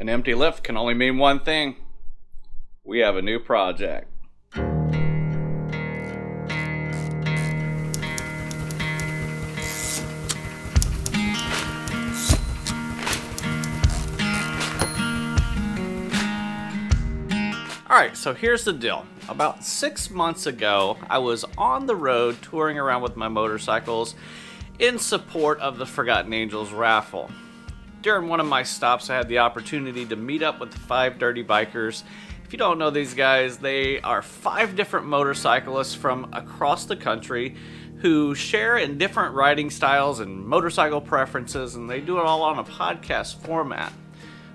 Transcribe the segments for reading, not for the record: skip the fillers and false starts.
An empty lift can only mean one thing. We have a new project. Alright, so here's the deal. About 6 months ago, I was on the road touring around with my motorcycles in support of the Forgotten Angels raffle. During one of my stops, I had the opportunity to meet up with the 5 Dirty Bikers. If you don't know these guys, they are 5 different motorcyclists from across the country who share in different riding styles and motorcycle preferences, and they do it all on a podcast format.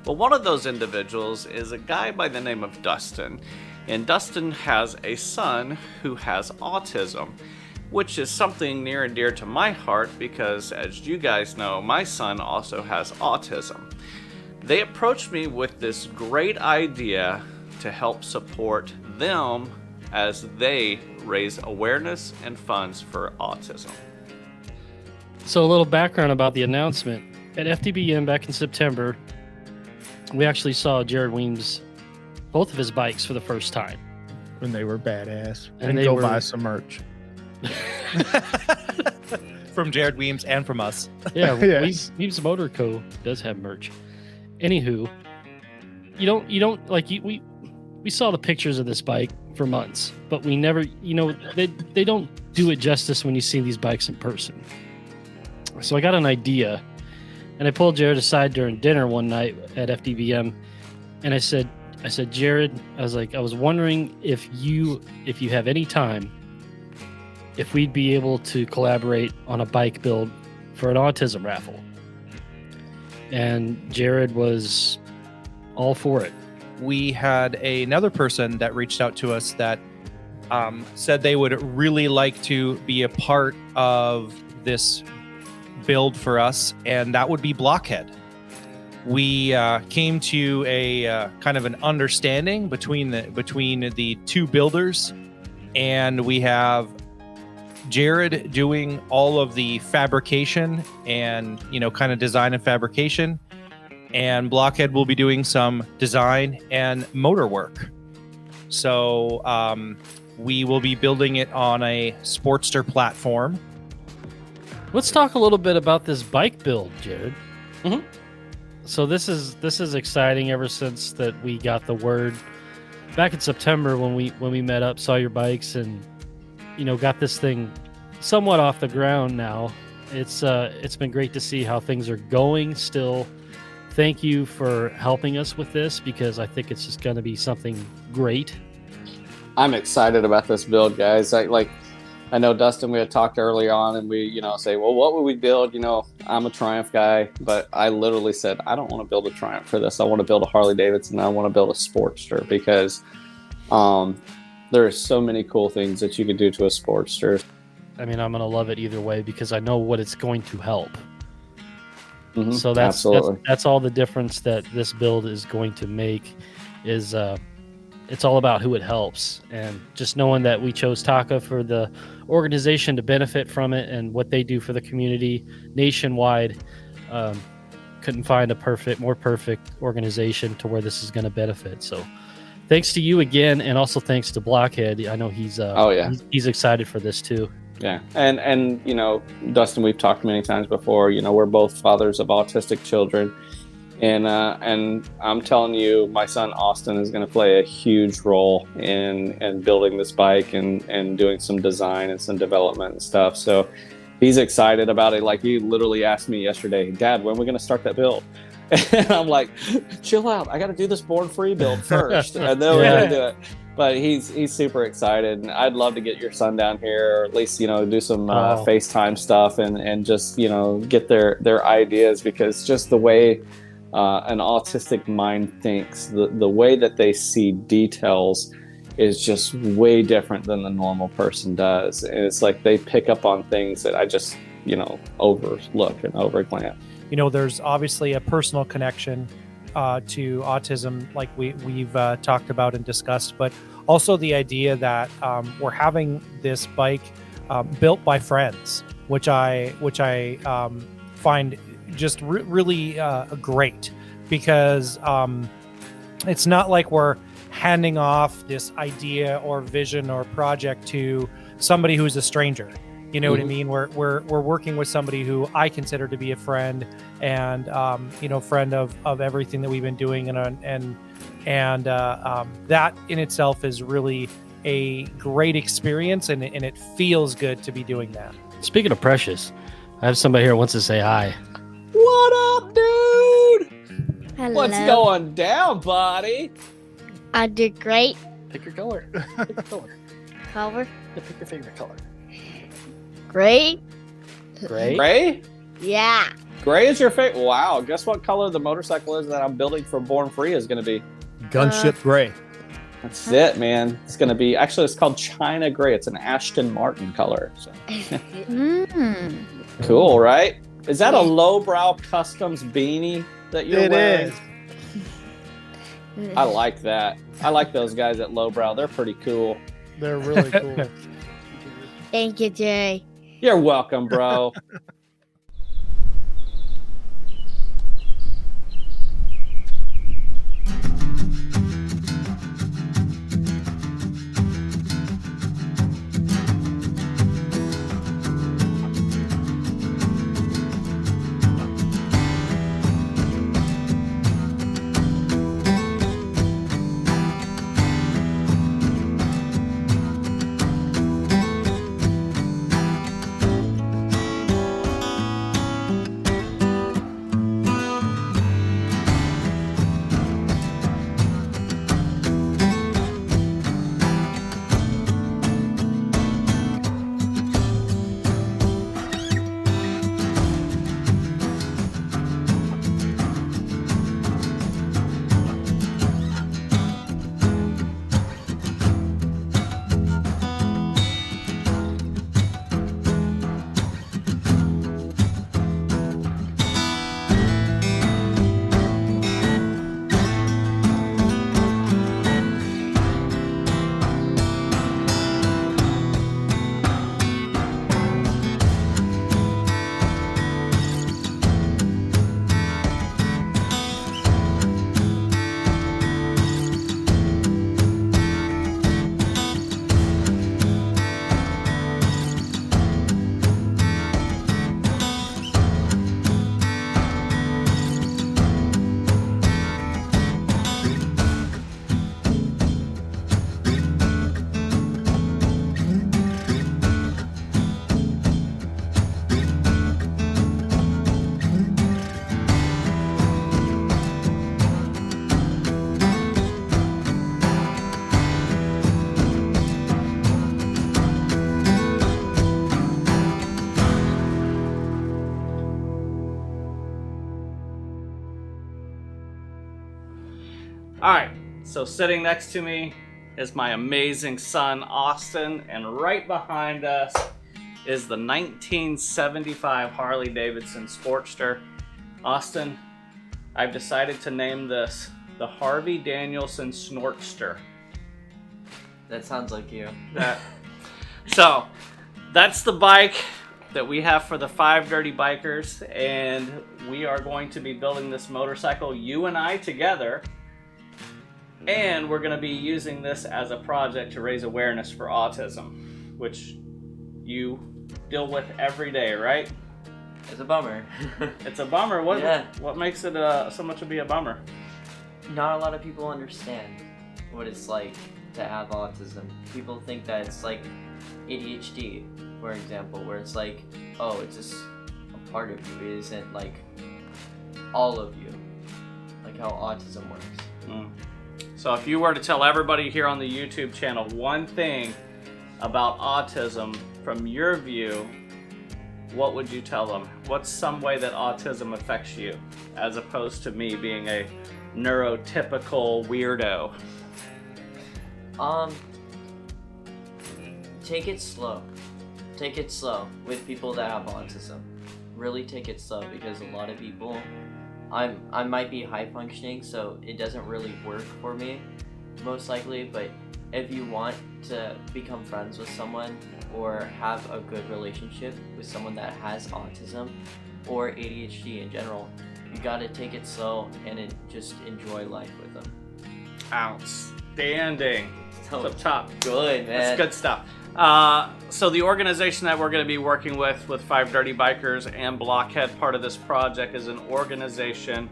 Well, one of those individuals is a guy by the name of Dustin, and Dustin has a son who has autism, which is something near and dear to my heart because, as you guys know, my son also has autism. They approached me with this great idea to help support them as they raise awareness and funds for autism. So a little background about the announcement. At FDBM back in September, we actually saw Jared Weems, both of his bikes for the first time. When they were badass. And And go buy some merch. From Jared Weems and from us. Yeah, Yes. Weems Motor Co. does have merch. Anywho, we saw the pictures of this bike for months, but we never, they don't do it justice when you see these bikes in person. So I got an idea, and I pulled Jared aside during dinner one night at FDBM, and I said, Jared, I was wondering if you have any time, if we'd be able to collaborate on a bike build for an autism raffle. And Jared was all for it. We had another person that reached out to us that said they would really like to be a part of this build for us, and that would be Blockhead. We came to a kind of an understanding between the two builders, and we have Jared doing all of the fabrication and kind of design and fabrication, and Blockhead will be doing some design and motor work. So we will be building it on a Sportster platform. Let's talk a little bit about this bike build, Jared. Mhm. So this is exciting. Ever since that we got the word back in September when we met up, saw your bikes, and got this thing somewhat off the ground now. It's been great to see how things are going still. Thank you for helping us with this, because I think it's just going to be something great. I'm excited about this build, guys. I know Dustin, we had talked early on, and we, say, well, what would we build? I'm a Triumph guy, but I literally said, I don't want to build a Triumph for this. I want to build a Harley Davidson. I want to build a Sportster, because there are so many cool things that you could do to a Sportster. I mean, I'm going to love it either way because I know what it's going to help. Mm-hmm, So that's all the difference that this build is going to make is it's all about who it helps, and just knowing that we chose TACA for the organization to benefit from it and what they do for the community nationwide. Couldn't find a more perfect organization to where this is going to benefit. So thanks to you again, and also thanks to Blockhead. I know he's he's excited for this too. Yeah, and Dustin, we've talked many times before. We're both fathers of autistic children, and I'm telling you, my son Austin is going to play a huge role in building this bike and doing some design and some development and stuff. So he's excited about it. Like, he literally asked me yesterday, Dad, when are we going to start that build? And I'm like, chill out. I got to do this Born Free build first, and then we're going to do it. But he's super excited, and I'd love to get your son down here, or at least do some FaceTime stuff and just get their ideas, because just the way an autistic mind thinks, the way that they see details is just way different than the normal person does, and it's like they pick up on things that I just overlook and overglance. There's obviously a personal connection to autism, like we've talked about and discussed, but also the idea that we're having this bike built by friends, which I find just really great. because it's not like we're handing off this idea or vision or project to somebody who's a stranger. You know what I mean? We're working with somebody who I consider to be a friend, and friend of everything that we've been doing, and that in itself is really a great experience, and it feels good to be doing that. Speaking of Precious, I have somebody here who wants to say hi. What up, dude? Hello. What's going down, buddy? I did great. Pick your color. Pick your color. Color. Pick your favorite color. Great. Gray. Gray? Yeah. Gray is your favorite? Wow. Guess what color the motorcycle is that I'm building for Born Free is going to be? Gunship gray. That's it, man. It's going to be, actually, it's called China Gray. It's an Ashton Martin color. So. Cool, right? Is that a lowbrow customs beanie that you're wearing? It is. I like that. I like those guys at lowbrow. They're pretty cool. They're really cool. Thank you, Jay. You're welcome, bro. All right, so sitting next to me is my amazing son, Austin, and right behind us is the 1975 Harley Davidson Sportster. Austin, I've decided to name this the Harvey Danielson Snortster. That sounds like you. So, that's the bike that we have for the 5 Dirty Bikers, and we are going to be building this motorcycle, you and I together, and we're going to be using this as a project to raise awareness for autism, which you deal with every day, right? It's a bummer. It's a bummer. What makes it so much to be a bummer? Not a lot of people understand what it's like to have autism. People think that it's like ADHD, for example, where it's like, oh, it's just a part of you. It isn't like all of you, like how autism works. So if you were to tell everybody here on the YouTube channel one thing about autism from your view, what would you tell them? What's some way that autism affects you, as opposed to me being a neurotypical weirdo? Take it slow. Take it slow with people that have autism. Really take it slow, because a lot of people, I might be high functioning, so it doesn't really work for me, most likely, but if you want to become friends with someone or have a good relationship with someone that has autism or ADHD in general, you gotta take it slow and just enjoy life with them. Outstanding. So It's up top. good, man. That's good stuff. So the organization that we're going to be working with 5 Dirty Bikers and Blockhead, part of this project, is an organization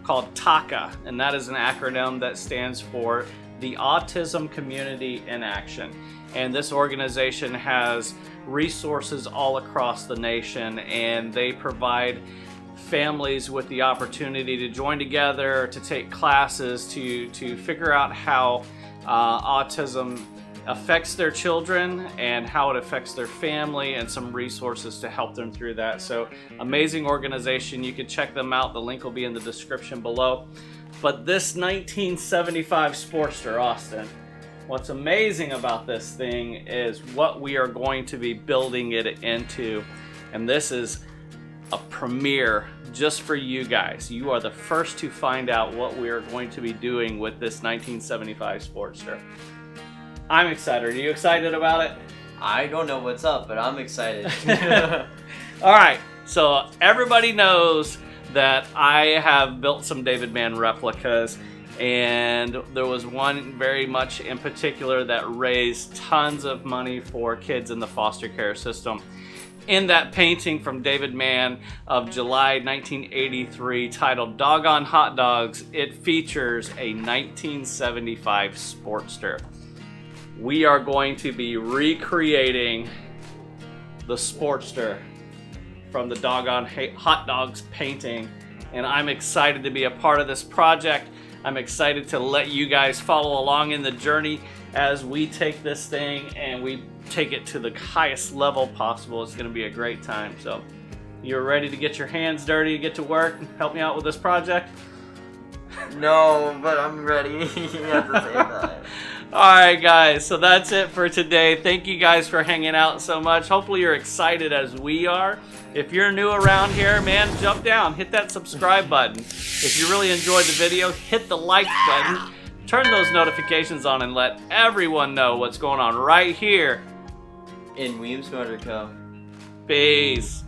called TACA, and that is an acronym that stands for the Autism Community in Action. And this organization has resources all across the nation, and they provide families with the opportunity to join together, to take classes, to figure out how autism affects their children and how it affects their family, and some resources to help them through that. So amazing organization. You can check them out. The link will be in the description below. But this 1975 Sportster, Austin, what's amazing about this thing is what we are going to be building it into. And this is a premiere just for you guys. You are the first to find out what we are going to be doing with this 1975 Sportster. I'm excited. Are you excited about it? I don't know what's up, but I'm excited. All right, so everybody knows that I have built some David Mann replicas, and there was one very much in particular that raised tons of money for kids in the foster care system. In that painting from David Mann of July 1983 titled Doggone Hot Dogs, it features a 1975 Sportster. We are going to be recreating the Sportster from the Doggone Hot Dogs painting, and I'm excited to be a part of this project. I'm excited to let you guys follow along in the journey as we take this thing and we take it to the highest level possible. It's going to be a great time. So you're ready to get your hands dirty, get to work, and help me out with this project? No, but I'm ready. You have to say that. Alright guys, so that's it for today. Thank you guys for hanging out so much. Hopefully you're excited as we are. If you're new around here, man, jump down, hit that subscribe button. If you really enjoyed the video, hit the like button. Turn those notifications on and let everyone know what's going on right here In Weems Motor Co. Peace.